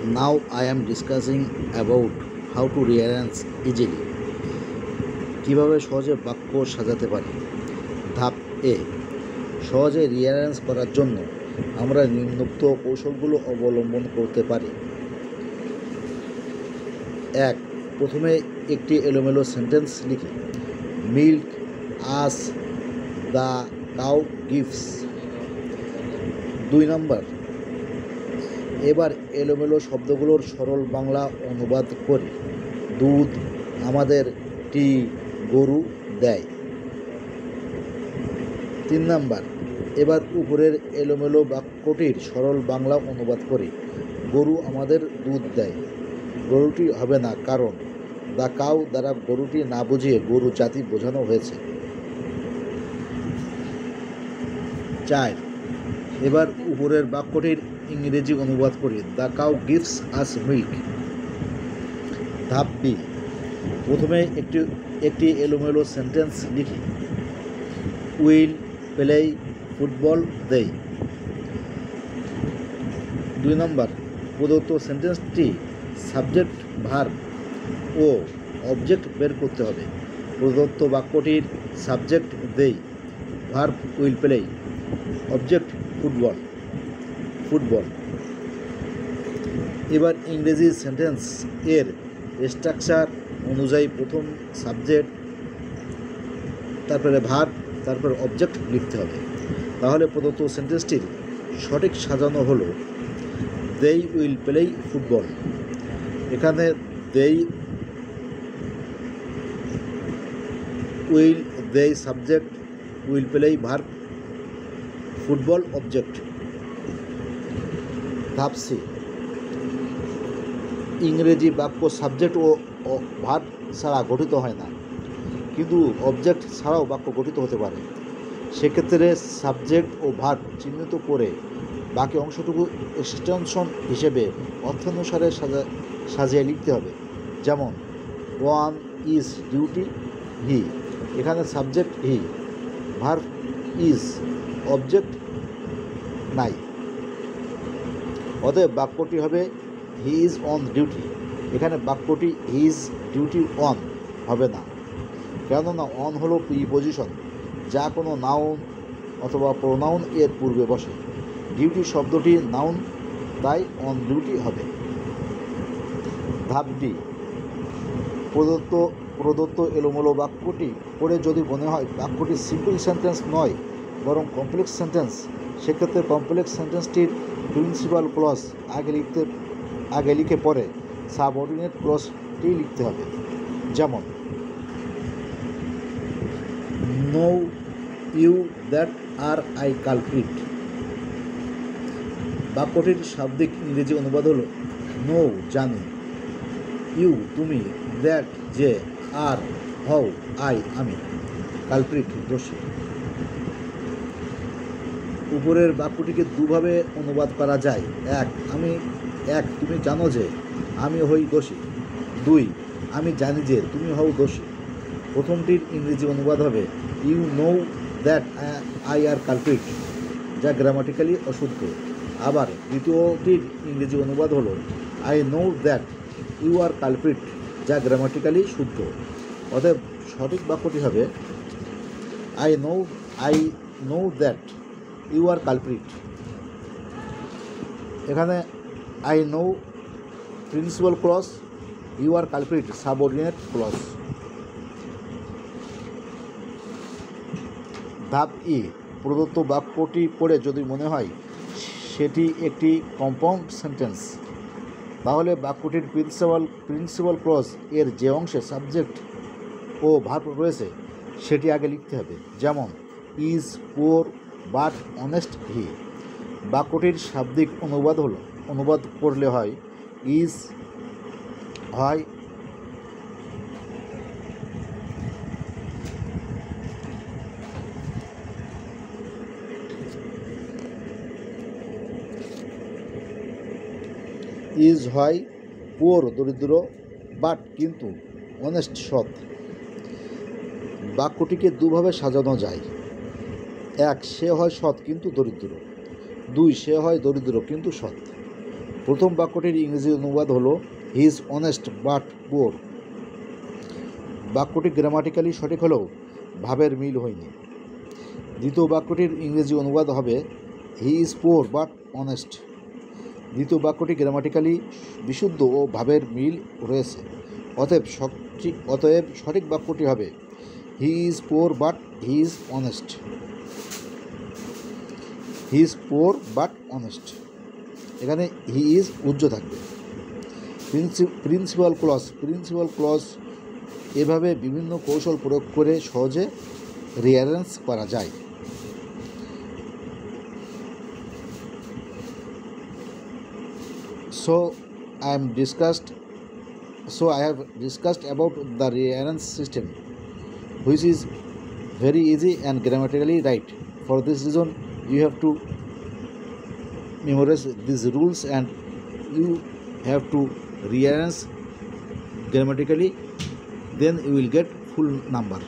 Now I am discussing about how to rearrange easily. কিভাবে সহজে বাক্য সাজাতে পারি। ধাপ এ, সহজে রিঅ্যারেঞ্জ করার জন্য আমরা নিম্নোক্ত কৌশলগুলো অবলম্বন করতে পারি। 1. প্রথমে একটি এলোমেলো সেন্টেন্স লিখি। Milk us the cow gives. 2 নম্বর, এবার এলোমেলো শব্দগুলোর সরল বাংলা অনুবাদ করি। দুধ আমাদের টি গরু দেয়। 3 নম্বর, এবার উপরের এলোমেলো বাক্যটির সরল বাংলা অনুবাদ করি। গরু আমাদের দুধ দেয়। গরুটি হবে না, কারণ দ্য কাউ দ্বারা গরুটি না বুঝিয়ে গরু জাতি বোঝানো হয়েছে। 4. এবার উপরের বাক্যটির ইংরেজি অনুবাদ করি। The cow gives us milk. ধাপ বি, প্রথমে একটি এলোমেলো সেন্টেন্স লিখি। উইল প্লে ফুটবল দেই। 2 নম্বর, প্রদত্ত সেন্টেন্সটি সাবজেক্ট, ভার্ব ও অবজেক্ট বের করতে হবে। প্রদত্ত বাক্যটির সাবজেক্ট দেই, verb will play, object football. এবার ইংরেজি সেন্টেন্স এর স্ট্রাকচার অনুযায়ী প্রথম সাবজেক্ট, তারপরে ভার্ব, তারপর অবজেক্ট লিখতে হবে। তাহলে প্রদত্ত সেন্টেন্সটির সঠিক সাজানো হলো দেই উইল প্লে ফুটবল। এখানে দেই উইল দেই subject, will play verb, football object. ধাপ সি, ইংরেজি বাক্য সাবজেক্ট ও ভার্ব ছাড়া গঠিত হয় না, কিন্তু অবজেক্ট ছাড়াও বাক্য গঠিত হতে পারে। সেক্ষেত্রে সাবজেক্ট ও ভার্ব চিহ্নিত করে বাকি অংশটুকু এক্সটেনশন হিসেবে অর্থানুসারে সাজিয়ে লিখতে হবে। যেমন ওয়ান ইজ ডিউটি হি, এখানে subject he, verb is, object নাই। অতএব বাক্যটি হবে হি ইজ অন ডিউটি। এখানে বাক্যটি হি ইজ ডিউটি অন হবে না, কেননা অন হলো প্রিপজিশন, যা কোনো নাউন অথবা প্রোনাউন এর পূর্বে বসে। ডিউটি শব্দটি নাউন, তাই অন ডিউটি হবে। ধাপ ডি, প্রদত্ত এলোমেলো বাক্যটি পড়ে যদি মনে হয় বাক্যটি সিম্পল সেন্টেন্স নয় বরং কমপ্লেক্স সেন্টেন্স, সেক্ষেত্রে কমপ্লেক্স সেন্টেন্সটির প্রিন্সিপাল ক্লজ আগে লিখে পরে সাবঅর্ডিনেট ক্লজটি লিখতে হবে। যেমন know you that are I culprit. বাক্যটির শাব্দিক ইংরেজি অনুবাদ হলো নো জানি, ইউ তুমি, দ্যাট যে, আর হও আই আমি, কালপ্রিট দোষী। উপরের বাক্যটিকে দুভাবে অনুবাদ করা যায়। এক তুমি জানো যে আমি হই দোষী। 2 আমি জানি যে তুমি হও দোষী। প্রথমটির ইংরেজি অনুবাদ হবে you know that I are culprit, যা গ্রামাটিক্যালি অশুদ্ধ। আবার দ্বিতীয়টির ইংরেজি অনুবাদ হলো I know that you are culprit, যা গ্রামাটিক্যালি শুদ্ধ। অতএব সঠিক বাক্যটি হবে I know that you are culprit. এখানে I know principal clause, you are culprit subordinate clause. ধাপ ই, প্রদত্ত বাক্যটি পড়ে যদি মনে হয় সেটি একটি কম্পাউন্ড সেন্টেন্স, তাহলে বাক্যটির প্রিন্সিপাল ক্লজ এর যে অংশে সাবজেক্ট ও ভার্ব রয়েছে সেটি আগে লিখতে হবে। যেমন is poor but honest he. বাক্যটির শাব্দিক অনুবাদ করলে হয় ইজ হয় ইজ হয় পুওর দরিদ্র, বাট কিন্তু, অনেস্ট সৎ। বাক্যটিকে দুভাবে সাজানো যায়। 1 সে হয় সৎ কিন্তু দরিদ্র। 2 সে হয় দরিদ্র কিন্তু সৎ। প্রথম বাক্যটির ইংরেজি অনুবাদ হলো he is honest but poor. বাক্যটি গ্রামাটিক্যালি সঠিক হলেও ভাবের মিল হয়নি। দ্বিতীয় বাক্যটির ইংরেজি অনুবাদ হবে he is poor but honest. দ্বিতীয় বাক্যটি গ্রামাটিক্যালি বিশুদ্ধ ও ভাবের মিল রয়েছে। অতএব সঠিক বাক্যটি হবে he is poor but he is honest. He is poor but honest, এখানে হি ইজ উজ্জ্ব থাকবে। প্রিন্সিপাল ক্লজ এভাবে বিভিন্ন কৌশল প্রয়োগ করে সহজে রিঅ্যারেঞ্জ করা যায়। So I have discussed about the rearrange system, which is very easy and grammatically right. For this reason, you have to memorize these rules and you have to rearrange grammatically, then you will get full number.